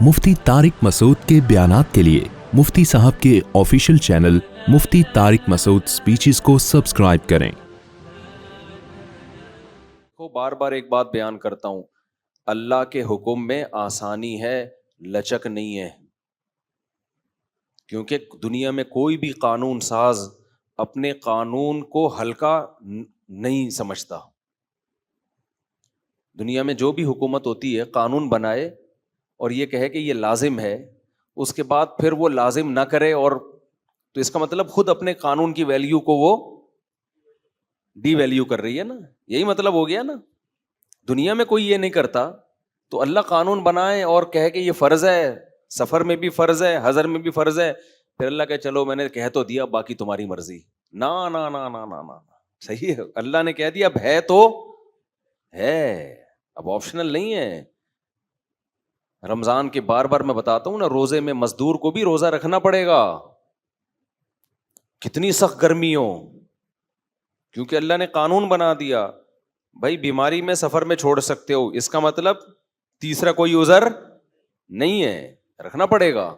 مفتی طارق مسعود کے بیانات کے لیے مفتی صاحب کے آفیشیل چینل مفتی طارق مسعود سپیچز کو سبسکرائب کریں۔ بار بار ایک بات بیان کرتا ہوں، اللہ کے حکم میں آسانی ہے، لچک نہیں ہے۔ کیونکہ دنیا میں کوئی بھی قانون ساز اپنے قانون کو ہلکا نہیں سمجھتا۔ دنیا میں جو بھی حکومت ہوتی ہے قانون بنائے اور یہ کہے کہ یہ لازم ہے، اس کے بعد پھر وہ لازم نہ کرے، اور تو اس کا مطلب خود اپنے قانون کی ویلیو کو وہ ڈی ویلیو کر رہی ہے نا، یہی مطلب ہو گیا نا۔ دنیا میں کوئی یہ نہیں کرتا، تو اللہ قانون بنائے اور کہے کہ یہ فرض ہے، سفر میں بھی فرض ہے، حضر میں بھی فرض ہے، پھر اللہ کہ چلو میں نے کہہ تو دیا، باقی تمہاری مرضی۔ نا نا نا نا نا نا، صحیح ہے، اللہ نے کہہ دیا اب ہے تو ہے، اب آپشنل نہیں ہے۔ رمضان کے بار بار میں بتاتا ہوں نا، روزے میں مزدور کو بھی روزہ رکھنا پڑے گا، کتنی سخت گرمی ہو، کیونکہ اللہ نے قانون بنا دیا بھائی بیماری میں سفر میں چھوڑ سکتے ہو، اس کا مطلب تیسرا کوئی عذر نہیں ہے، رکھنا پڑے گا۔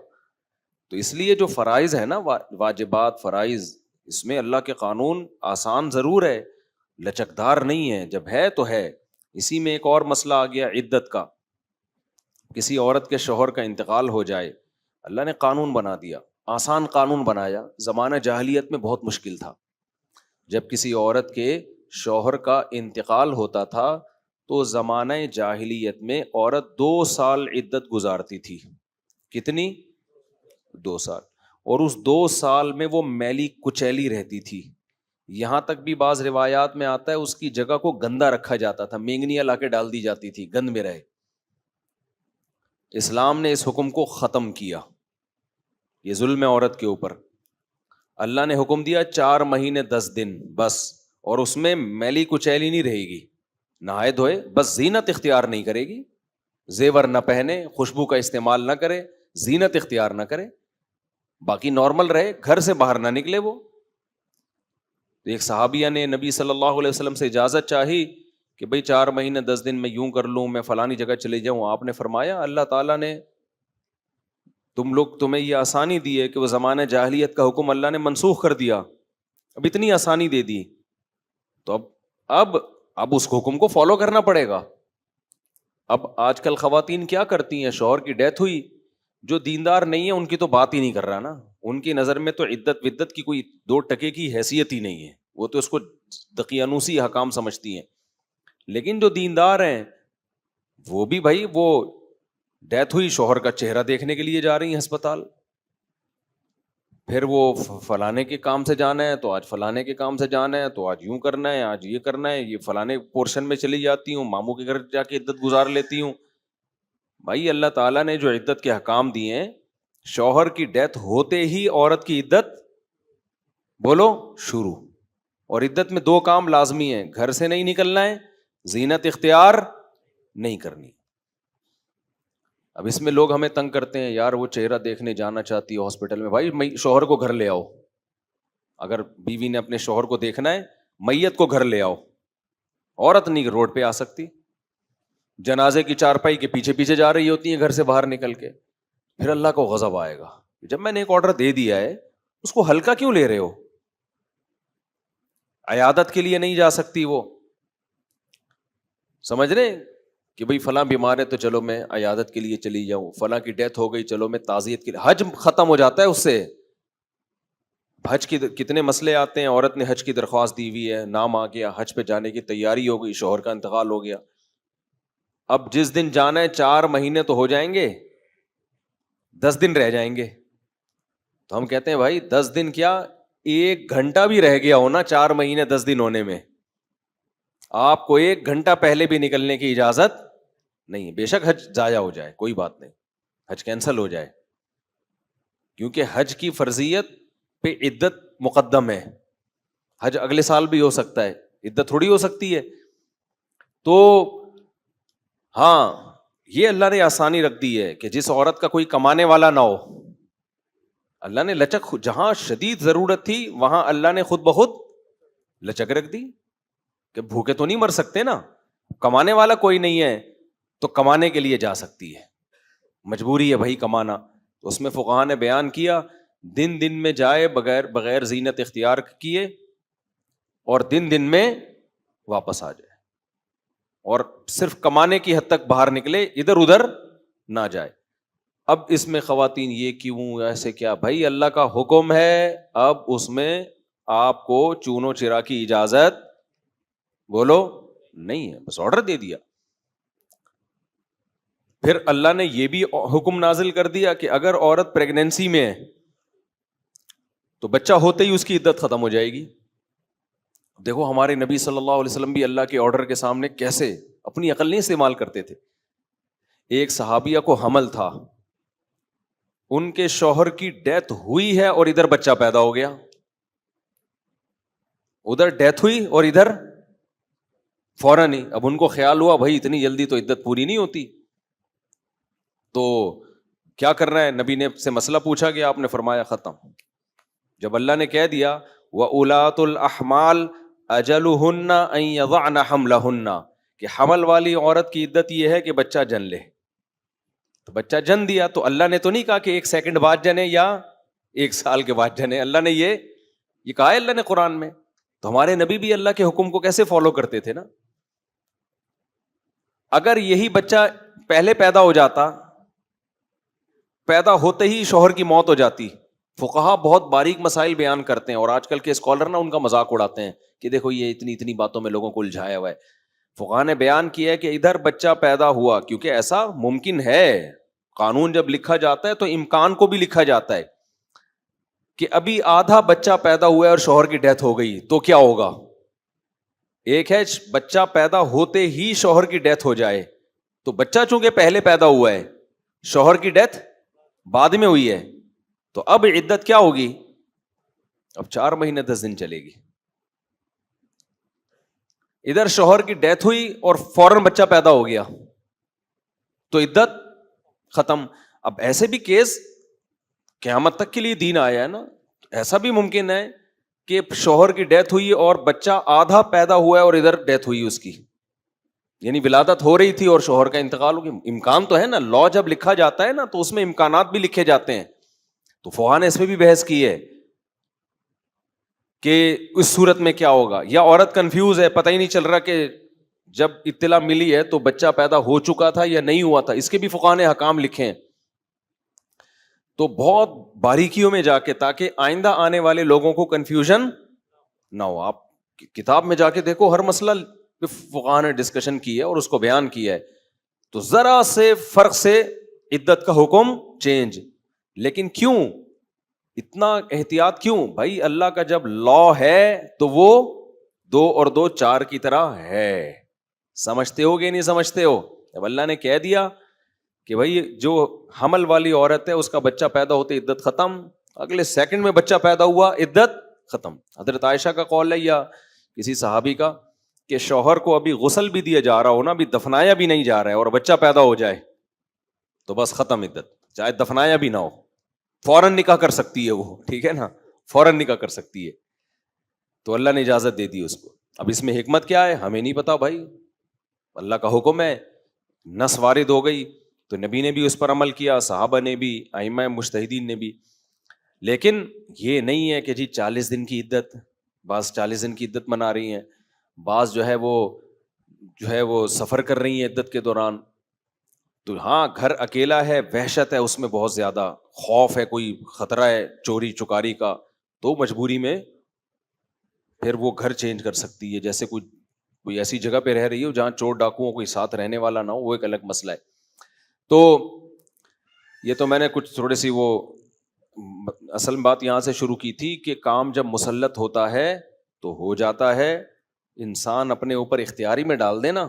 تو اس لیے جو فرائض ہے نا، واجبات فرائض، اس میں اللہ کے قانون آسان ضرور ہے، لچکدار نہیں ہے، جب ہے تو ہے۔ اسی میں ایک اور مسئلہ آ گیا عدت کا، کسی عورت کے شوہر کا انتقال ہو جائے، اللہ نے قانون بنا دیا، آسان قانون بنایا۔ زمانہ جاہلیت میں بہت مشکل تھا، جب کسی عورت کے شوہر کا انتقال ہوتا تھا تو زمانہ جاہلیت میں عورت 2 سال عدت گزارتی تھی۔ کتنی؟ 2 سال۔ اور اس 2 سال میں وہ میلی کچیلی رہتی تھی، یہاں تک بھی بعض روایات میں آتا ہے اس کی جگہ کو گندا رکھا جاتا تھا، مینگنیاں لا کے ڈال دی جاتی تھی گند میں رہے۔ اسلام نے اس حکم کو ختم کیا، یہ ظلم ہے عورت کے اوپر۔ اللہ نے حکم دیا 4 مہینے 10 دن بس، اور اس میں میلی کچیلی نہیں رہے گی، نہائے دھوئے، بس زینت اختیار نہیں کرے گی، زیور نہ پہنے، خوشبو کا استعمال نہ کرے، زینت اختیار نہ کرے، باقی نارمل رہے، گھر سے باہر نہ نکلے وہ۔ ایک صحابیہ نے نبی صلی اللہ علیہ وسلم سے اجازت چاہی کہ بھئی 4 مہینے 10 دن میں یوں کر لوں، میں فلانی جگہ چلے جاؤں۔ آپ نے فرمایا اللہ تعالیٰ نے تمہیں یہ آسانی دی ہے کہ وہ زمانہ جاہلیت کا حکم اللہ نے منسوخ کر دیا، اب اتنی آسانی دے دی، تو اب اس حکم کو فالو کرنا پڑے گا۔ اب آج کل خواتین کیا کرتی ہیں، شوہر کی ڈیتھ ہوئی، جو دیندار نہیں ہے ان کی تو بات ہی نہیں کر رہا نا، ان کی نظر میں تو عدت ودت کی کوئی 2 ٹکے کی حیثیت ہی نہیں ہے، وہ تو اس کو دقیانوسی حکام سمجھتی ہیں۔ لیکن جو دیندار ہیں وہ بھی بھائی، وہ ڈیتھ ہوئی، شوہر کا چہرہ دیکھنے کے لیے جا رہی ہیں ہسپتال، پھر وہ فلانے کے کام سے جانا ہے تو آج فلانے کے کام سے جانا ہے، تو آج یوں کرنا ہے، آج یہ کرنا ہے، یہ فلانے پورشن میں چلی جاتی ہوں، ماموں کے گھر جا کے عدت گزار لیتی ہوں۔ بھائی اللہ تعالیٰ نے جو عدت کے حکام دیے ہیں، شوہر کی ڈیتھ ہوتے ہی عورت کی عدت بولو شروع، اور عدت میں 2 کام لازمی ہیں، گھر سے نہیں نکلنا ہے، زینت اختیار نہیں کرنی۔ اب اس میں لوگ ہمیں تنگ کرتے ہیں، یار وہ چہرہ دیکھنے جانا چاہتی ہے ہاسپٹل میں، بھائی شوہر کو گھر لے آؤ، اگر بیوی نے اپنے شوہر کو دیکھنا ہے میت کو گھر لے آؤ، عورت نہیں روڈ پہ آ سکتی، جنازے کی چارپائی کے پیچھے پیچھے جا رہی ہوتی ہیں گھر سے باہر نکل کے، پھر اللہ کو غضب آئے گا، جب میں نے ایک آرڈر دے دیا ہے اس کو ہلکا کیوں لے رہے ہو؟ عیادت کے لیے نہیں جا سکتی وہ، سمجھ رہے کہ بھئی فلاں بیمار ہے تو چلو میں عیادت کے لیے چلی جاؤں، فلاں کی ڈیتھ ہو گئی چلو میں تعزیت کے لیے، حج ختم ہو جاتا ہے اس سے۔ حج کی کتنے مسئلے آتے ہیں، عورت نے حج کی درخواست دی ہوئی ہے، نام آ گیا، حج پہ جانے کی تیاری ہو گئی، شوہر کا انتقال ہو گیا، اب جس دن جانا ہے 4 مہینے تو ہو جائیں گے، 10 دن رہ جائیں گے، تو ہم کہتے ہیں بھائی 10 دن کیا، 1 گھنٹہ بھی رہ گیا ہونا 4 مہینے 10 دن ہونے میں، آپ کو 1 گھنٹہ پہلے بھی نکلنے کی اجازت نہیں، بے شک حج ضائع ہو جائے کوئی بات نہیں، حج کینسل ہو جائے، کیونکہ حج کی فرضیت پہ عدت مقدم ہے، حج اگلے سال بھی ہو سکتا ہے، عدت تھوڑی ہو سکتی ہے۔ تو ہاں یہ اللہ نے آسانی رکھ دی ہے کہ جس عورت کا کوئی کمانے والا نہ ہو، اللہ نے لچک، جہاں شدید ضرورت تھی وہاں اللہ نے خود بخود لچک رکھ دی کہ بھوکے تو نہیں مر سکتے نا، کمانے والا کوئی نہیں ہے تو کمانے کے لیے جا سکتی ہے، مجبوری ہے بھائی کمانا. تو اس میں فقہا نے بیان کیا دن دن میں جائے بغیر زینت اختیار کیے, اور دن میں واپس آ جائے, اور صرف کمانے کی حد تک باہر نکلے, ادھر ادھر نہ جائے. اب اس میں خواتین یہ کیوں ایسے کیا؟ بھائی اللہ کا حکم ہے, اب اس میں آپ کو چونو چرا کی اجازت بولو نہیں ہے, بس آرڈر دے دیا. پھر اللہ نے یہ بھی حکم نازل کر دیا کہ اگر عورت پریگنینسی میں ہے تو بچہ ہوتے ہی اس کی عدت ختم ہو جائے گی. دیکھو ہمارے نبی صلی اللہ علیہ وسلم بھی اللہ کے آرڈر کے سامنے کیسے اپنی عقل نہیں استعمال کرتے تھے. ایک صحابیہ کو حمل تھا, ان کے شوہر کی ڈیتھ ہوئی ہے اور ادھر بچہ پیدا ہو گیا. ادھر ڈیتھ ہوئی اور ادھر فوراً ہی. اب ان کو خیال ہوا بھائی اتنی جلدی تو عدت پوری نہیں ہوتی, تو کیا کرنا ہے؟ نبی نے سے مسئلہ پوچھا گیا, آپ نے فرمایا ختم. جب اللہ نے کہہ دیا وَأُولَاتُ الْأَحْمَالِ أَجَلُهُنَّ أَن يَضَعْنَ حَمْلَهُنَّ, کہ حمل والی عورت کی عدت یہ ہے کہ بچہ جن لے, تو بچہ جن دیا تو اللہ نے تو نہیں کہا کہ 1 سیکنڈ بعد جنے یا 1 سال کے بعد جنے. اللہ نے یہ کہا ہے اللہ نے قرآن میں. تو ہمارے نبی بھی اللہ کے حکم کو کیسے فالو کرتے تھے نا. اگر یہی بچہ پہلے پیدا ہو جاتا, پیدا ہوتے ہی شوہر کی موت ہو جاتی. فقہا بہت باریک مسائل بیان کرتے ہیں, اور آج کل کے اسکالر نا ان کا مذاق اڑاتے ہیں کہ دیکھو یہ اتنی باتوں میں لوگوں کو الجھایا ہوا ہے. فقہا نے بیان کیا ہے کہ ادھر بچہ پیدا ہوا, کیونکہ ایسا ممکن ہے, قانون جب لکھا جاتا ہے تو امکان کو بھی لکھا جاتا ہے کہ ابھی آدھا بچہ پیدا ہوا ہے اور شوہر کی ڈیتھ ہو گئی تو کیا ہوگا. ایک ہے بچہ پیدا ہوتے ہی شوہر کی ڈیتھ ہو جائے, تو بچہ چونکہ پہلے پیدا ہوا ہے, شوہر کی ڈیتھ بعد میں ہوئی ہے, تو اب عدت کیا ہوگی؟ اب 4 مہینے 10 دن چلے گی. ادھر شوہر کی ڈیتھ ہوئی اور فوراً بچہ پیدا ہو گیا تو عدت ختم. اب ایسے بھی کیس قیامت تک کے لیے دین آیا ہے نا, ایسا بھی ممکن ہے کہ شوہر کی ڈیتھ ہوئی اور بچہ آدھا پیدا ہوا ہے اور ادھر ڈیتھ ہوئی اس کی, یعنی ولادت ہو رہی تھی اور شوہر کا انتقال ہو گیا. امکان تو ہے نا, لا جب لکھا جاتا ہے نا تو اس میں امکانات بھی لکھے جاتے ہیں. تو فقہا نے اس میں بھی بحث کی ہے کہ اس صورت میں کیا ہوگا, یا عورت کنفیوز ہے, پتہ ہی نہیں چل رہا کہ جب اطلاع ملی ہے تو بچہ پیدا ہو چکا تھا یا نہیں ہوا تھا. اس کے بھی فقہا نے احکام لکھے ہیں. تو بہت باریکیوں میں جا کے, تاکہ آئندہ آنے والے لوگوں کو کنفیوژن نہ ہو. آپ کتاب میں جا کے دیکھو, ہر مسئلہ فقہا نے ڈسکشن کی ہے اور اس کو بیان کیا ہے. تو ذرا سے فرق سے عدت کا حکم چینج. لیکن کیوں اتنا احتیاط کیوں؟ بھائی اللہ کا جب لا ہے تو وہ 2 اور 2 4 کی طرح ہے. سمجھتے ہو کہ نہیں سمجھتے ہو؟ جب اللہ نے کہہ دیا کہ بھائی جو حمل والی عورت ہے اس کا بچہ پیدا ہوتے عدت ختم, اگلے سیکنڈ میں بچہ پیدا ہوا عدت ختم. حضرت عائشہ کا قول ہے یا کسی صحابی کا کہ شوہر کو ابھی غسل بھی دیا جا رہا ہو نا, ابھی دفنایا بھی نہیں جا رہا ہے, اور بچہ پیدا ہو جائے تو بس ختم عدت, چاہے دفنایا بھی نہ ہو, فوراً نکاح کر سکتی ہے وہ, ٹھیک ہے نا, فوراً نکاح کر سکتی ہے. تو اللہ نے اجازت دے دی اس کو. اب اس میں حکمت کیا ہے ہمیں نہیں پتا بھائی, اللہ کا حکم ہے, نص وارد ہو گئی تو نبی نے بھی اس پر عمل کیا, صحابہ نے بھی, ائمہ مجتہدین نے بھی. لیکن یہ نہیں ہے کہ جی 40 دن کی عدت, بعض 40 دن کی عدت منا رہی ہیں, بعض جو ہے وہ سفر کر رہی ہیں عدت کے دوران. تو ہاں گھر اکیلا ہے, وحشت ہے, اس میں بہت زیادہ خوف ہے, کوئی خطرہ ہے چوری چکاری کا, تو مجبوری میں پھر وہ گھر چینج کر سکتی ہے. جیسے کوئی ایسی جگہ پہ رہ رہی ہو جہاں چور ڈاکوؤں کوئی ساتھ رہنے والا نہ ہو, وہ ایک الگ مسئلہ ہے. تو یہ تو میں نے کچھ تھوڑی سی وہ اصل بات یہاں سے شروع کی تھی کہ کام جب مسلط ہوتا ہے تو ہو جاتا ہے. انسان اپنے اوپر اختیاری میں ڈال دے نا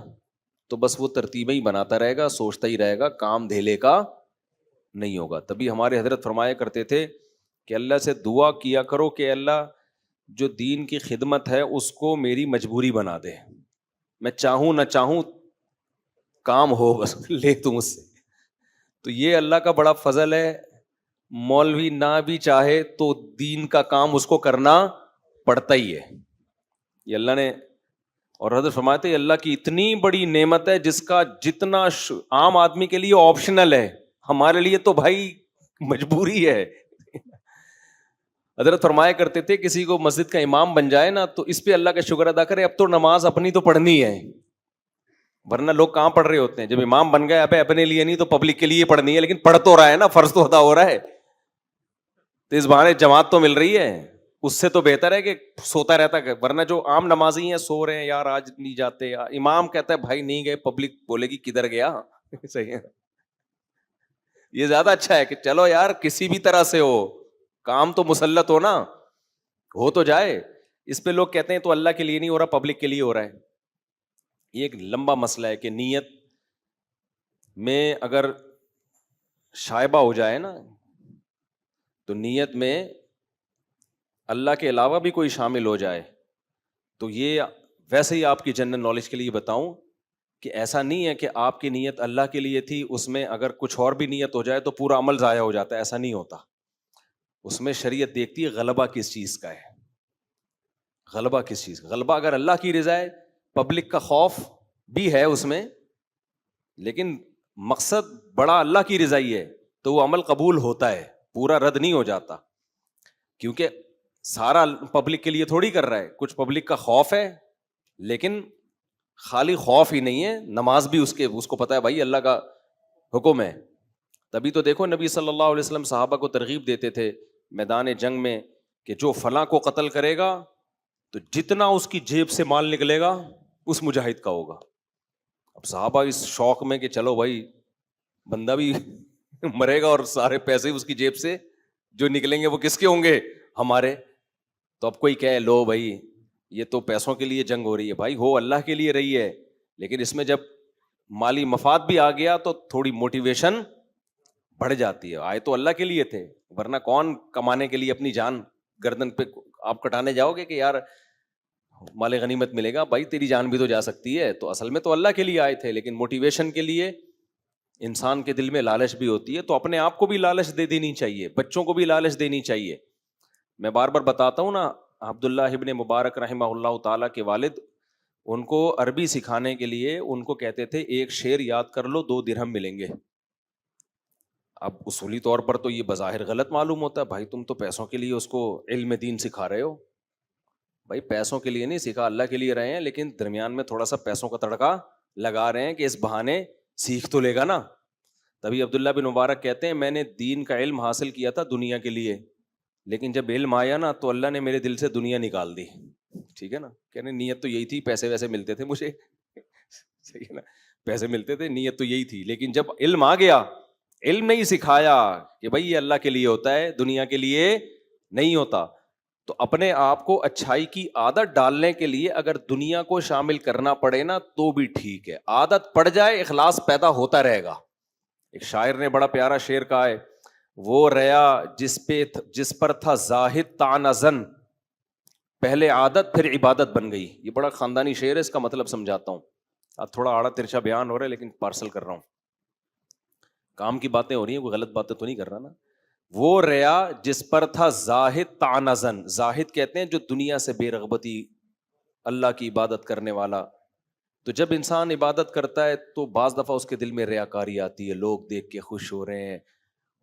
تو بس وہ ترتیبیں ہی بناتا رہے گا, سوچتا ہی رہے گا, کام دھیلے کا نہیں ہوگا. تبھی ہمارے حضرت فرمایا کرتے تھے کہ اللہ سے دعا کیا کرو کہ اللہ جو دین کی خدمت ہے اس کو میری مجبوری بنا دے, میں چاہوں نہ چاہوں کام ہو, بس لے تو مجھ سے. تو یہ اللہ کا بڑا فضل ہے, مولوی نہ بھی چاہے تو دین کا کام اس کو کرنا پڑتا ہی ہے. یہ اللہ نے, اور حضرت فرماتے ہیں اللہ کی اتنی بڑی نعمت ہے جس کا جتنا عام آدمی کے لیے آپشنل ہے, ہمارے لیے تو بھائی مجبوری ہے. حضرت فرمایا کرتے تھے کسی کو مسجد کا امام بن جائے نا تو اس پہ اللہ کا شکر ادا کرے, اب تو نماز اپنی تو پڑھنی ہے, ورنہ لوگ کہاں پڑھ رہے ہوتے ہیں. جب امام بن گئے اپنے لیے نہیں تو پبلک کے لیے پڑھنی ہے, لیکن پڑھ تو رہا ہے نا, فرض تو ادا ہو رہا ہے, تو اس بہانے جماعت تو مل رہی ہے. اس سے تو بہتر ہے کہ سوتا رہتا ہے, ورنہ جو عام نمازی ہیں سو رہے ہیں, یار آج نہیں جاتے, امام کہتا ہے بھائی نہیں گئے, پبلک بولے گی کدھر گیا. صحیح ہے, یہ زیادہ اچھا ہے کہ چلو یار کسی بھی طرح سے ہو, کام تو مسلط ہو نا, ہو تو جائے. اس پہ لوگ کہتے ہیں تو اللہ کے لیے نہیں ہو رہا, پبلک کے لیے ہو رہا ہے. یہ ایک لمبا مسئلہ ہے کہ نیت میں اگر شائبہ ہو جائے نا, تو نیت میں اللہ کے علاوہ بھی کوئی شامل ہو جائے, تو یہ ویسے ہی آپ کی جنرل نالج کے لیے بتاؤں کہ ایسا نہیں ہے کہ آپ کی نیت اللہ کے لیے تھی, اس میں اگر کچھ اور بھی نیت ہو جائے تو پورا عمل ضائع ہو جاتا ہے, ایسا نہیں ہوتا. اس میں شریعت دیکھتی ہے غلبہ کس چیز کا ہے, غلبہ کس چیز کا. غلبہ اگر اللہ کی رضا ہے, پبلک کا خوف بھی ہے اس میں, لیکن مقصد بڑا اللہ کی رضا ہی ہے, تو وہ عمل قبول ہوتا ہے, پورا رد نہیں ہو جاتا. کیونکہ سارا پبلک کے لیے تھوڑی کر رہا ہے, کچھ پبلک کا خوف ہے, لیکن خالی خوف ہی نہیں ہے, نماز بھی اس کو پتا ہے بھائی اللہ کا حکم ہے. تبھی تو دیکھو نبی صلی اللہ علیہ وسلم صحابہ کو ترغیب دیتے تھے میدان جنگ میں کہ جو فلاں کو قتل کرے گا تو جتنا اس کی جیب سے مال نکلے گا اس مجاہد کا ہوگا. اب صحابہ اس شوق میں کہ چلو بھائی بندہ بھی مرے گا اور سارے پیسے اس کی جیب سے جو نکلیں گے وہ کس کے ہوں گے, ہمارے. تو اب کوئی کہے لو بھائی یہ تو پیسوں کے لیے جنگ ہو رہی ہے, بھائی ہو اللہ کے لیے رہی ہے, لیکن اس میں جب مالی مفاد بھی آ گیا تو تھوڑی موٹیویشن بڑھ جاتی ہے. آئے تو اللہ کے لیے تھے, ورنہ کون کمانے کے لیے اپنی جان گردن پہ آپ کٹانے جاؤ گے کہ یار مال غنیمت ملے گا, بھائی تیری جان بھی تو جا سکتی ہے. تو اصل میں تو اللہ کے لیے آئے تھے, لیکن موٹیویشن کے لیے انسان کے دل میں لالچ بھی ہوتی ہے, تو اپنے آپ کو بھی لالچ دے دینی چاہیے, بچوں کو بھی لالچ دینی چاہیے. میں بار بار بتاتا ہوں نا, عبداللہ ابن مبارک رحمہ اللہ تعالیٰ کے والد, ان کو عربی سکھانے کے لیے ان کو کہتے تھے ایک شعر یاد کر لو 2 درہم ملیں گے. اب اصولی طور پر تو یہ بظاہر غلط معلوم ہوتا ہے, بھائی تم تو پیسوں کے لیے اس کو علم دین سکھا رہے ہو. بھائی پیسوں کے لیے نہیں سکھا, اللہ کے لیے رہے ہیں, لیکن درمیان میں تھوڑا سا پیسوں کا تڑکا لگا رہے ہیں کہ اس بہانے سیکھ تو لے گا نا. تبھی عبداللہ بن مبارک کہتے ہیں میں نے دین کا علم حاصل کیا تھا دنیا کے لیے, لیکن جب علم آیا نا تو اللہ نے میرے دل سے دنیا نکال دی. ٹھیک ہے نا, کہنے نیت تو یہی تھی, پیسے ویسے ملتے تھے مجھے, صحیح ہے نا, پیسے ملتے تھے, نیت تو یہی تھی, لیکن جب علم آ گیا, علم نہیں سکھایا کہ بھائی یہ اللہ کے لیے ہوتا ہے, دنیا کے لیے نہیں ہوتا. تو اپنے آپ کو اچھائی کی عادت ڈالنے کے لیے اگر دنیا کو شامل کرنا پڑے نا تو بھی ٹھیک ہے, عادت پڑ جائے اخلاص پیدا ہوتا رہے گا. ایک شاعر نے بڑا پیارا شعر کہا ہے, وہ ریا جس پر تھا زاہد طعنہ زن, پہلے عادت پھر عبادت بن گئی. یہ بڑا خاندانی شعر ہے, اس کا مطلب سمجھاتا ہوں. اب تھوڑا آڑا ترچا بیان ہو رہا ہے لیکن پارسل کر رہا ہوں, کام کی باتیں ہو رہی ہیں, کوئی غلط باتیں تو نہیں کر رہا نا. وہ ریا جس پر تھا زاہد طعنہ زن, زاہد کہتے ہیں جو دنیا سے بے رغبتی, اللہ کی عبادت کرنے والا. تو جب انسان عبادت کرتا ہے تو بعض دفعہ اس کے دل میں ریاکاری آتی ہے, لوگ دیکھ کے خوش ہو رہے ہیں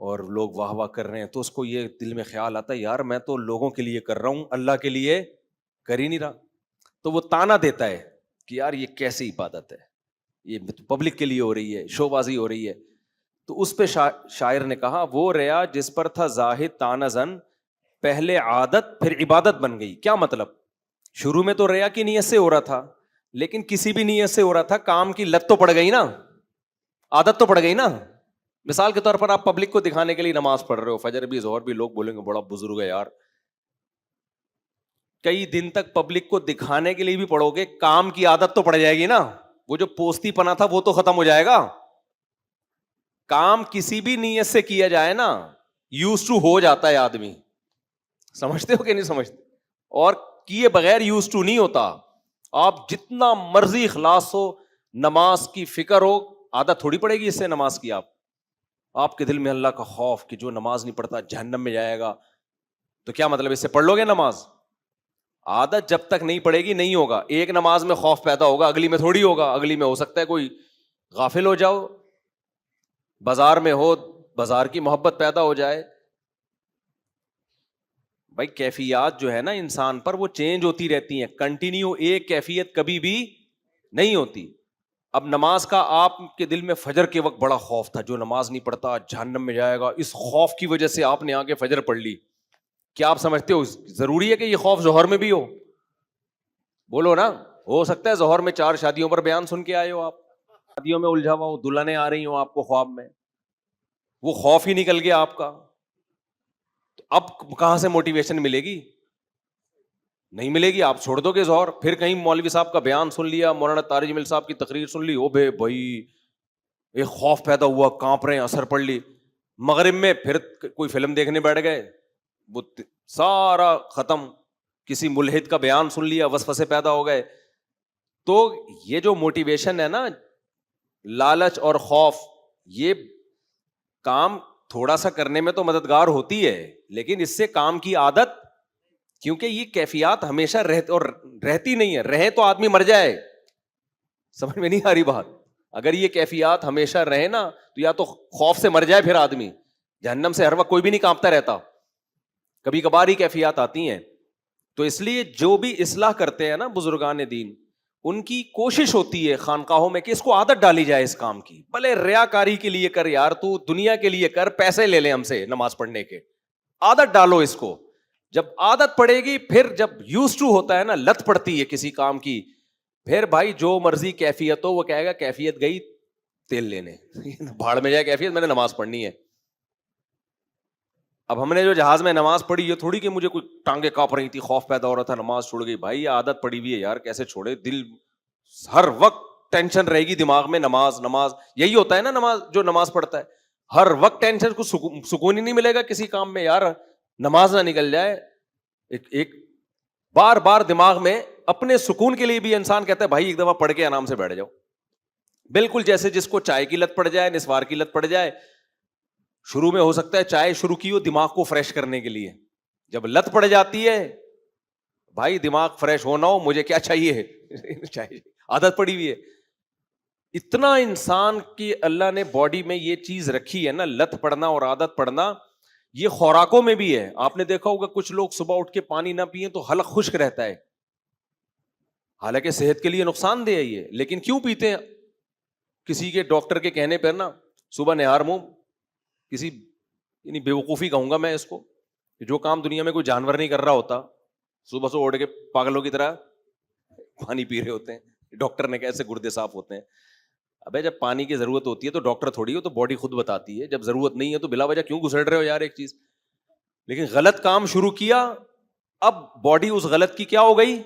اور لوگ واہ واہ کر رہے ہیں, تو اس کو یہ دل میں خیال آتا ہے یار میں تو لوگوں کے لیے کر رہا ہوں, اللہ کے لیے کر ہی نہیں رہا. تو وہ تانا دیتا ہے کہ یار یہ کیسی عبادت ہے, یہ پبلک کے لیے ہو رہی ہے, شو بازی ہو رہی ہے. تو اس پہ شاعر نے کہا وہ ریا جس پر تھا زاہد طعنہ زن, پہلے عادت پھر عبادت بن گئی. کیا مطلب, شروع میں تو ریا کی نیت سے ہو رہا تھا, لیکن کسی بھی نیت سے ہو رہا تھا, کام کی لت تو پڑ گئی نا, عادت تو پڑ گئی نا. مثال کے طور پر آپ پبلک کو دکھانے کے لیے نماز پڑھ رہے ہو, فجر بھی ظہر بھی, لوگ بولیں گے بڑا بزرگ ہے یار, کئی دن تک پبلک کو دکھانے کے لیے بھی پڑھو گے, کام کی عادت تو پڑ جائے گی نا, وہ جو پوستی پنا تھا وہ تو ختم ہو جائے گا. کام کسی بھی نیت سے کیا جائے نا یوز ٹو ہو جاتا ہے آدمی, سمجھتے ہو کہ نہیں سمجھتے, اور کیے بغیر یوز ٹو نہیں ہوتا. آپ جتنا مرضی اخلاص ہو, نماز کی فکر ہو, عادت تھوڑی پڑے گی اس سے نماز کی. آپ کے دل میں اللہ کا خوف کہ جو نماز نہیں پڑھتا جہنم میں جائے گا, تو کیا مطلب اس سے پڑھ لو گے نماز؟ عادت جب تک نہیں پڑے گی نہیں ہوگا. ایک نماز میں خوف پیدا ہوگا, اگلی میں تھوڑی ہوگا. اگلی میں ہو سکتا ہے کوئی غافل ہو جاؤ, بازار میں ہو بازار کی محبت پیدا ہو جائے. بھائی کیفیات جو ہے نا انسان پر وہ چینج ہوتی رہتی ہیں, کنٹینیو ایک کیفیت کبھی بھی نہیں ہوتی. اب نماز کا آپ کے دل میں فجر کے وقت بڑا خوف تھا, جو نماز نہیں پڑھتا جہنم میں جائے گا, اس خوف کی وجہ سے آپ نے آ کے فجر پڑھ لی. کیا آپ سمجھتے ہو ضروری ہے کہ یہ خوف ظہر میں بھی ہو؟ بولو نا. ہو سکتا ہے ظہر میں 4 شادیوں پر بیان سن کے آئے ہو, آپ شادیوں میں الجھا ہوا ہو, دلہنیں آ رہی ہوں آپ کو خواب میں, وہ خوف ہی نکل گیا آپ کا. تو اب کہاں سے موٹیویشن ملے گی؟ نہیں ملے گی. آپ چھوڑ دو گے ظہر, پھر کہیں مولوی صاحب کا بیان سن لیا, مولانا طارق جمیل صاحب کی تقریر سن لی, او بھائی ایک خوف پیدا ہوا, کانپ رہے ہیں, اثر پڑ لی. مغرب میں پھر کوئی فلم دیکھنے بیٹھ گئے, وہ سارا ختم. کسی ملحد کا بیان سن لیا, وسوسے پیدا ہو گئے. تو یہ جو موٹیویشن ہے نا, لالچ اور خوف, یہ کام تھوڑا سا کرنے میں تو مددگار ہوتی ہے, لیکن اس سے کام کی عادت, کیونکہ یہ کیفیات ہمیشہ رہتی نہیں ہے. رہے تو آدمی مر جائے. سمجھ میں نہیں آ رہی بات؟ اگر یہ کیفیات ہمیشہ رہے نا تو یا تو خوف سے مر جائے پھر آدمی. جہنم سے ہر وقت کوئی بھی نہیں کانپتا رہتا, کبھی کبھار ہی کیفیات آتی ہیں. تو اس لیے جو بھی اصلاح کرتے ہیں نا بزرگان دین, ان کی کوشش ہوتی ہے خانقاہوں میں کہ اس کو عادت ڈالی جائے اس کام کی. بھلے ریاکاری کے لیے کر یار, تو دنیا کے لیے کر, پیسے لے لیں ہم سے نماز پڑھنے کے, عادت ڈالو اس کو. جب عادت پڑے گی, پھر جب یوز ٹو ہوتا ہے نا, لت پڑتی ہے کسی کام کی, پھر بھائی جو مرضی کیفیت ہو, وہ کہے گا کیفیت گئی تیل لینے, بھاڑ میں جائے کیفیت, میں نے نماز پڑھنی ہے. اب ہم نے جو جہاز میں نماز پڑھی, یہ تھوڑی کہ مجھے کوئی ٹانگیں کانپ رہی تھی, خوف پیدا ہو رہا تھا, نماز چھوڑ گئی. بھائی یہ عادت پڑی ہوئی ہے یار, کیسے چھوڑے؟ دل ہر وقت ٹینشن رہے گی دماغ میں, نماز نماز. یہی ہوتا ہے نا نماز, جو نماز پڑھتا ہے ہر وقت ٹینشن, کو سکون ہی نہیں ملے گا کسی کام میں یار, نماز نہ نکل جائے. ایک بار بار دماغ میں اپنے سکون کے لیے بھی انسان کہتا ہے بھائی ایک دفعہ پڑھ کے آرام سے بیٹھ جاؤ. بالکل جیسے جس کو چائے کی لت پڑ جائے, نسوار کی لت پڑ جائے. شروع میں ہو سکتا ہے چائے شروع کی ہو دماغ کو فریش کرنے کے لیے, جب لت پڑ جاتی ہے بھائی دماغ فریش ہونا ہو, مجھے کیا چاہیے؟ چاہیے, عادت پڑی ہوئی ہے. اتنا انسان کی اللہ نے باڈی میں یہ چیز رکھی ہے نا, لت پڑنا اور عادت پڑنا. یہ خوراکوں میں بھی ہے. آپ نے دیکھا ہوگا کچھ لوگ صبح اٹھ کے پانی نہ پیئیں تو حلق خشک رہتا ہے, حالانکہ صحت کے لیے نقصان دہ ہے یہ, لیکن کیوں پیتے ہیں؟ کسی کے ڈاکٹر کے کہنے پر نا صبح نہار منہ, کسی یعنی بیوقوفی کہوں گا میں اس کو, جو کام دنیا میں کوئی جانور نہیں کر رہا ہوتا, صبح سے اٹھ کے پاگلوں کی طرح پانی پی رہے ہوتے ہیں. ڈاکٹر نے کیسے گردے صاف ہوتے ہیں. ابے جب پانی کی ضرورت ہوتی ہے تو ڈاکٹر تھوڑی ہو, تو باڈی خود بتاتی ہے. جب ضرورت نہیں ہے تو بلا وجہ کیوں گھسڑ رہے ہو یار ایک چیز. لیکن غلط کام شروع کیا, اب باڈی اس غلط کی کیا ہو گئی؟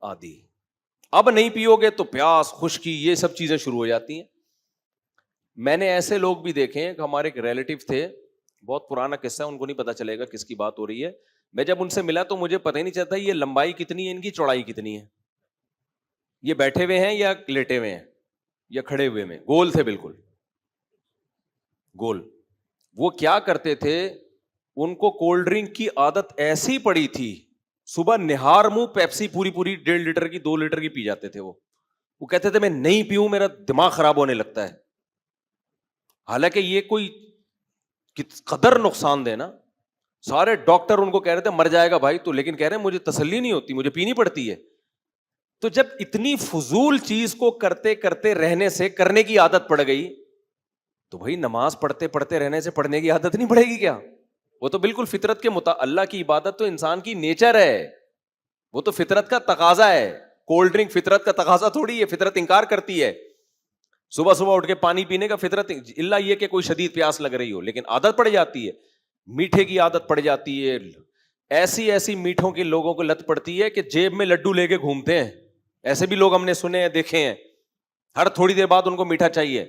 عادی. اب نہیں پیو گے تو پیاس, خشکی, یہ سب چیزیں شروع ہو جاتی ہیں. میں نے ایسے لوگ بھی دیکھے ہیں کہ ہمارے ایک ریلیٹیو تھے, بہت پرانا قصہ ہے, ان کو نہیں پتا چلے گا کس کی بات ہو رہی ہے. میں جب ان سے ملا تو مجھے پتہ ہی نہیں چلتا یہ لمبائی کتنی ہے, ان کی چوڑائی کتنی ہے. یہ بیٹھے ہوئے ہیں یا لیٹے ہوئے ہیں یا کھڑے ہوئے میں, گول تھے بالکل گول. وہ کیا کرتے تھے, ان کو کولڈ ڈرنک کی عادت ایسی پڑی تھی, صبح نہار منہ پیپسی پوری 1.5 لیٹر کی 2 لیٹر کی پی جاتے تھے. وہ کہتے تھے میں نہیں پیوں میرا دماغ خراب ہونے لگتا ہے. حالانکہ یہ کوئی قدر نقصان دے نا. سارے ڈاکٹر ان کو کہہ رہے تھے مر جائے گا بھائی تو, لیکن کہہ رہے ہیں مجھے تسلی نہیں ہوتی, مجھے پینی پڑتی ہے. تو جب اتنی فضول چیز کو کرتے کرتے رہنے سے کرنے کی عادت پڑ گئی, تو بھائی نماز پڑھتے پڑھتے رہنے سے پڑھنے کی عادت نہیں پڑے گی کیا؟ وہ تو بالکل فطرت کے اللہ کی عبادت تو انسان کی نیچر ہے, وہ تو فطرت کا تقاضا ہے. کولڈ ڈرنک فطرت کا تقاضا تھوڑی ہے, فطرت انکار کرتی ہے صبح صبح اٹھ کے پانی پینے کا. فطرت الا یہ کہ کوئی شدید پیاس لگ رہی ہو, لیکن عادت پڑ جاتی ہے. میٹھے کی عادت پڑ جاتی ہے, ایسی میٹھوں کے لوگوں کو لت پڑتی ہے کہ جیب میں لڈو لے کے گھومتے ہیں. ایسے بھی لوگ ہم نے سنے ہیں, دیکھے ہیں, ہر تھوڑی دیر بعد ان کو میٹھا چاہیے.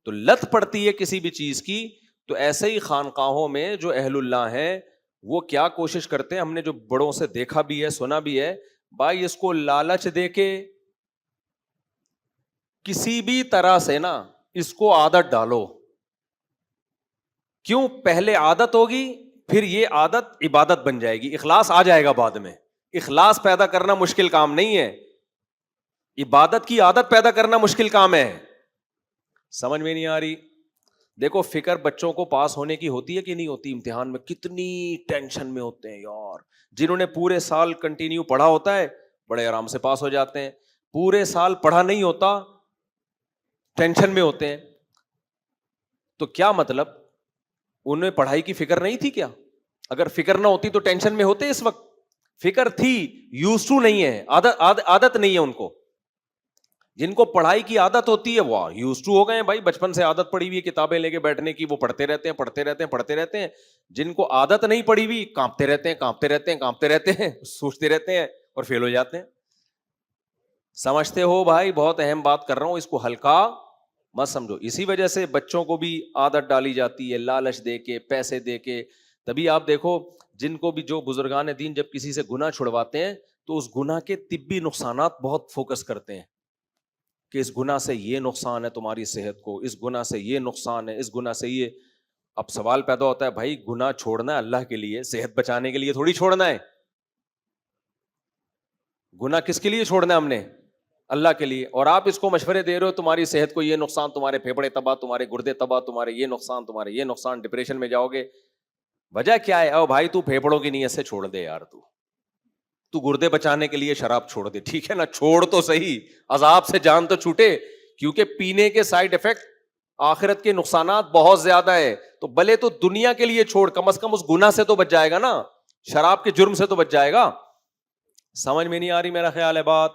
تو لت پڑتی ہے کسی بھی چیز کی. تو ایسے ہی خانقاہوں میں جو اہل اللہ ہیں وہ کیا کوشش کرتے ہیں, ہم نے جو بڑوں سے دیکھا بھی ہے سنا بھی ہے, بھائی اس کو لالچ دے کے کسی بھی طرح سے نا اس کو عادت ڈالو. کیوں؟ پہلے عادت ہوگی, پھر یہ عادت عبادت بن جائے گی, اخلاص آ جائے گا بعد میں. اخلاص پیدا کرنا مشکل کام نہیں ہے, عبادت کی عادت پیدا کرنا مشکل کام ہے. سمجھ میں نہیں آ رہی؟ دیکھو فکر بچوں کو پاس ہونے کی ہوتی ہے کہ نہیں ہوتی؟ امتحان میں کتنی ٹینشن میں ہوتے ہیں یار. جنہوں نے پورے سال کنٹینیو پڑھا ہوتا ہے بڑے آرام سے پاس ہو جاتے ہیں. پورے سال پڑھا نہیں ہوتا ٹینشن میں ہوتے ہیں. تو کیا مطلب انہیں پڑھائی کی فکر نہیں تھی کیا؟ اگر فکر نہ ہوتی تو ٹینشن میں ہوتے اس وقت؟ فکر تھی, یوز ٹو نہیں ہے, عادت نہیں ہے ان کو. جن کو پڑھائی کی عادت ہوتی ہے وہ یوز ٹو ہو گئے ہیں بھائی, بچپن سے عادت پڑی ہوئی ہے کتابیں لے کے بیٹھنے کی, وہ پڑھتے رہتے ہیں. جن کو عادت نہیں پڑی ہوئی کانپتے رہتے ہیں, سوچتے رہتے ہیں اور فیل ہو جاتے ہیں. سمجھتے ہو بھائی؟ بہت اہم بات کر رہا ہوں, اس کو ہلکا مت سمجھو. اسی وجہ سے بچوں کو بھی عادت ڈالی جاتی ہے لالچ دے کے, پیسے دے کے. تبھی آپ دیکھو جن کو بھی, جو بزرگان دین جب کسی سے گناہ چھڑواتے ہیں تو اس گناہ کے طبی نقصانات بہت فوکس کرتے ہیں کہ اس گناہ سے یہ نقصان ہے تمہاری صحت کو, اس گناہ سے یہ نقصان ہے, اس گناہ سے یہ. اب سوال پیدا ہوتا ہے بھائی گناہ چھوڑنا ہے اللہ کے لیے, صحت بچانے کے لیے تھوڑی چھوڑنا ہے. گناہ کس کے لیے چھوڑنا ہے ہم نے؟ اللہ کے لیے. اور آپ اس کو مشورے دے رہے ہو تمہاری صحت کو یہ نقصان, تمہارے پھیپھڑے تباہ, تمہارے گردے تباہ, تمہارے یہ نقصان, ڈپریشن میں جاؤ گے. وجہ کیا ہے؟ او بھائی تو پھیپھڑوں کی نیت سے چھوڑ دے یار, تو گردے بچانے کے لیے شراب چھوڑ دے, ٹھیک ہے نا, چھوڑ تو صحیح, عذاب سے جان تو چھوٹے. کیونکہ پینے کے سائڈ افیکٹ, آخرت کے نقصانات بہت زیادہ ہے. تو بھلے تو دنیا کے لیے چھوڑ, کم از کم اس گناہ سے تو بچ جائے گا نا, شراب کے جرم سے تو بچ جائے گا. سمجھ میں نہیں آ رہی میرا خیال ہے بات؟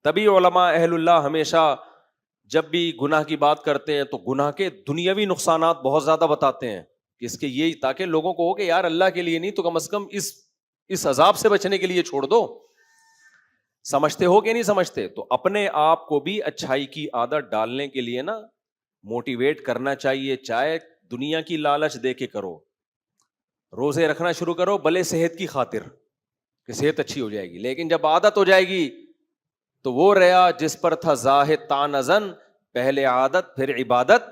تبھی علماء اہل اللہ ہمیشہ جب بھی گناہ کی بات کرتے ہیں تو گناہ کے دنیاوی نقصانات بہت زیادہ بتاتے ہیں کہ اس کے یہ, تاکہ لوگوں کو ہو کہ یار اللہ کے لیے نہیں تو کم از کم اس عذاب سے بچنے کے لیے چھوڑ دو. سمجھتے ہو کہ نہیں سمجھتے؟ تو اپنے آپ کو بھی اچھائی کی عادت ڈالنے کے لیے نا موٹیویٹ کرنا چاہیے, چاہے دنیا کی لالچ دے کے کرو. روزے رکھنا شروع کرو بھلے صحت کی خاطر کہ صحت اچھی ہو جائے گی, لیکن جب عادت ہو جائے گی تو وہ ریا جس پر تھا زاہد تانزن, پہلے عادت پھر عبادت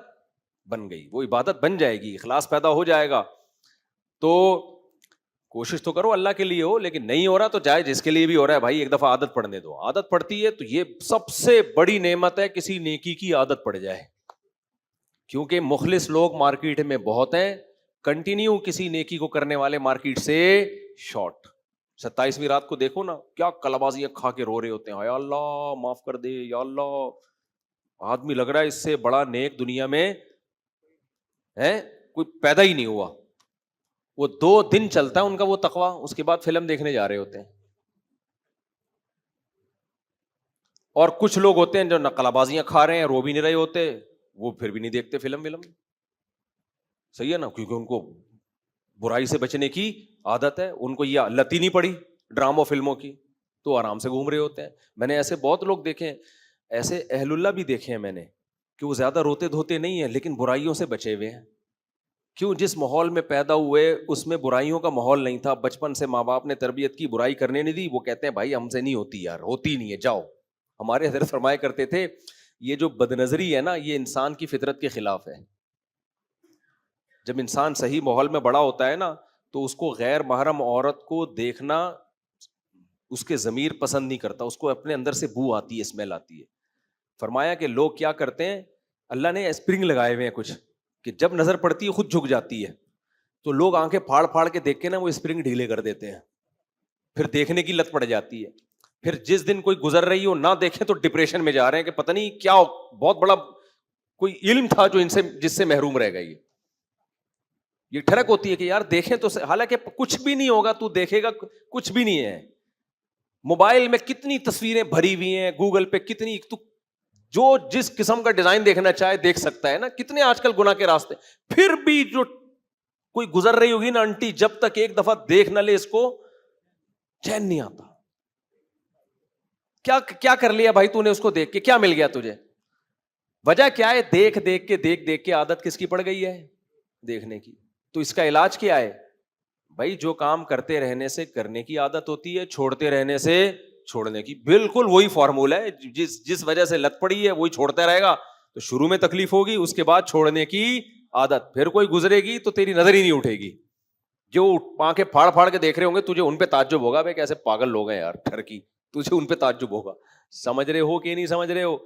بن گئی, وہ عبادت بن جائے گی, اخلاص پیدا ہو جائے گا. تو کوشش تو کرو اللہ کے لیے ہو, لیکن نہیں ہو رہا تو جائے جس کے لیے بھی ہو رہا ہے بھائی ایک دفعہ عادت پڑنے دو. عادت پڑتی ہے تو یہ سب سے بڑی نعمت ہے کسی نیکی کی عادت پڑ جائے, کیونکہ مخلص لوگ مارکیٹ میں بہت ہیں, کنٹینیو کسی نیکی کو کرنے والے مارکیٹ سے شارٹ. 27ویں رات کو دیکھو نا, کیا کلابازیاں کھا کے رو رہے ہوتے ہیں, یا اللہ معاف کر دے, یا اللہ. آدمی لگ رہا ہے اس سے بڑا نیک دنیا میں ہے کوئی پیدا ہی نہیں ہوا. وہ 2 دن چلتا ہے ان کا وہ تقویٰ, اس کے بعد فلم دیکھنے جا رہے ہوتے ہیں. اور کچھ لوگ ہوتے ہیں جو کلابازیاں کھا رہے ہیں, رو بھی نہیں رہے ہوتے, وہ پھر بھی نہیں دیکھتے فلم. صحیح ہے نا, کیونکہ ان کو برائی سے بچنے کی عادت ہے, ان کو یہ لت ہی نہیں پڑی ڈراموں فلموں کی, تو آرام سے گھوم رہے ہوتے ہیں. میں نے ایسے بہت لوگ دیکھے, ایسے اہل اللہ بھی دیکھے ہیں میں نے, کہ وہ زیادہ روتے دھوتے نہیں ہیں لیکن برائیوں سے بچے ہوئے ہیں. کیوں؟ جس ماحول میں پیدا ہوئے اس میں برائیوں کا ماحول نہیں تھا, بچپن سے ماں باپ نے تربیت کی, برائی کرنے نہیں دی. وہ کہتے ہیں بھائی ہم سے نہیں ہوتی یار, ہوتی نہیں ہے, جاؤ. ہمارے حضرت فرمایا کرتے تھے یہ جو بدنظری ہے نا یہ انسان کی فطرت کے خلاف ہے. جب انسان صحیح ماحول میں بڑا ہوتا ہے نا تو اس کو غیر محرم عورت کو دیکھنا اس کے ضمیر پسند نہیں کرتا, اس کو اپنے اندر سے بو آتی ہے, اسمیل آتی ہے. فرمایا کہ لوگ کیا کرتے ہیں, اللہ نے اسپرنگ لگائے ہوئے ہیں کچھ, کہ جب نظر پڑتی ہے خود جھک جاتی ہے, تو لوگ آنکھیں پھاڑ پھاڑ کے دیکھ کے نا وہ اسپرنگ ڈھیلے کر دیتے ہیں, پھر دیکھنے کی لت پڑ جاتی ہے. پھر جس دن کوئی گزر رہی ہو نہ دیکھیں تو ڈپریشن میں جا رہے ہیں کہ پتہ نہیں کیا بہت بڑا کوئی علم تھا جو جس سے محروم رہ گئی. یہ ٹھڑک ہوتی ہے کہ یار دیکھیں تو, حالانکہ کچھ بھی نہیں ہوگا, تو دیکھے گا کچھ بھی نہیں ہے. موبائل میں کتنی تصویریں بھری ہوئی ہیں, گوگل پہ کتنی, تو جو جس قسم کا ڈیزائن دیکھنا چاہے دیکھ سکتا ہے نا. کتنے آج کل گناہ کے راستے, پھر بھی جو کوئی گزر رہی ہوگی نا آنٹی, جب تک ایک دفعہ دیکھ نہ لے اس کو چین نہیں آتا. کیا کر لیا بھائی تو نے اس کو دیکھ کے, کیا مل گیا تجھے؟ وجہ کیا ہے؟ دیکھ دیکھ کے عادت کس کی پڑ گئی ہے؟ دیکھنے کی. تو اس کا علاج کیا ہے بھائی؟ جو کام کرتے رہنے سے کرنے کی عادت ہوتی ہے, چھوڑتے رہنے سے چھوڑنے کی. بالکل وہی فارمولہ ہے, جس وجہ سے لت پڑی ہے وہی چھوڑتا رہے گا تو شروع میں تکلیف ہوگی, اس کے بعد چھوڑنے کی عادت. پھر کوئی گزرے گی تو تیری نظر ہی نہیں اٹھے گی. جو آنکھیں پھاڑ پھاڑ کے دیکھ رہے ہوں گے تجھے ان پہ تعجب ہوگا, بھائی کیسے پاگل لوگ ہیں یار ٹھرکی, تجھے ان پہ تعجب ہوگا. سمجھ رہے ہو کہ نہیں سمجھ رہے ہو؟